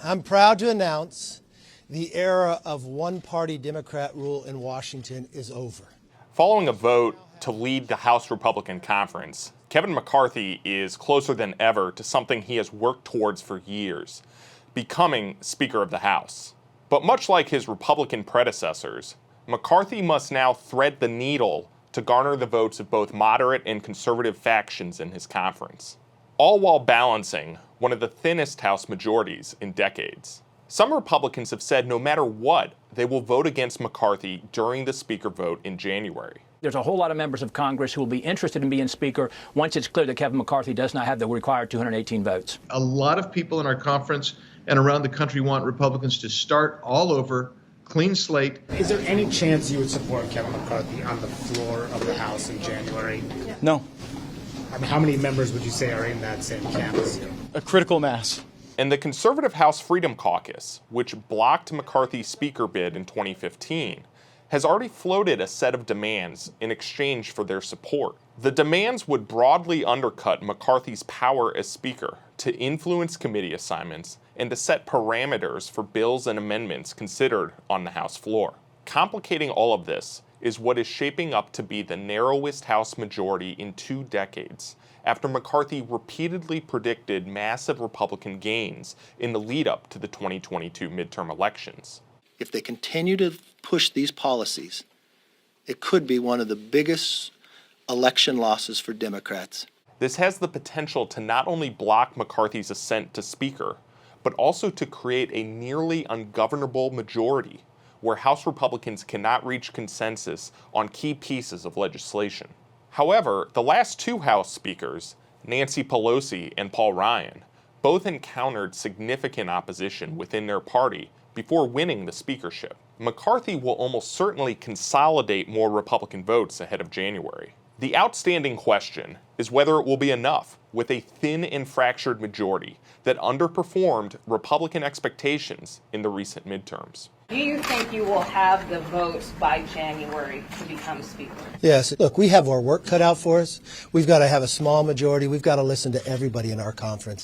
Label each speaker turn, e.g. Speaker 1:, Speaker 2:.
Speaker 1: I'm proud to announce the era of one-party Democrat rule in Washington is over.
Speaker 2: Following a vote to lead the House Republican Conference, Kevin McCarthy is closer than ever to something he has worked towards for years, becoming Speaker of the House. But much like his Republican predecessors, McCarthy must now thread the needle to garner the votes of both moderate and conservative factions in his conference, all while balancing one of the thinnest House majorities in decades. Some Republicans have said no matter what, they will vote against McCarthy during the Speaker vote in January.
Speaker 3: There's a whole lot of members of Congress who will be interested in being Speaker once it's clear that Kevin McCarthy does not have the required 218 votes.
Speaker 4: A lot of people in our conference and around the country want Republicans to start all over, clean slate.
Speaker 5: Is there any chance you would support Kevin McCarthy on the floor of the House in January?
Speaker 6: No.
Speaker 5: I mean, how many members would you say are in that same camp as you?
Speaker 6: A critical mass.
Speaker 2: And the conservative House Freedom Caucus, which blocked McCarthy's Speaker bid in 2015, has already floated a set of demands in exchange for their support. The demands would broadly undercut McCarthy's power as Speaker to influence committee assignments and to set parameters for bills and amendments considered on the House floor. Complicating all of this is what is shaping up to be the narrowest House majority in 2 decades, after McCarthy repeatedly predicted massive Republican gains in the lead-up to the 2022 midterm elections.
Speaker 7: If they continue to push these policies, it could be one of the biggest election losses for Democrats.
Speaker 2: This has the potential to not only block McCarthy's ascent to Speaker, but also to create a nearly ungovernable majority where House Republicans cannot reach consensus on key pieces of legislation. However, the last 2 House Speakers, Nancy Pelosi and Paul Ryan, both encountered significant opposition within their party before winning the speakership. McCarthy will almost certainly consolidate more Republican votes ahead of January. The outstanding question is whether it will be enough with a thin and fractured majority that underperformed Republican expectations in the recent midterms.
Speaker 8: Do you think you will have the votes by January to become Speaker?
Speaker 1: Yes. Look, we have our work cut out for us. We've got to have a small majority. We've got to listen to everybody in our conference.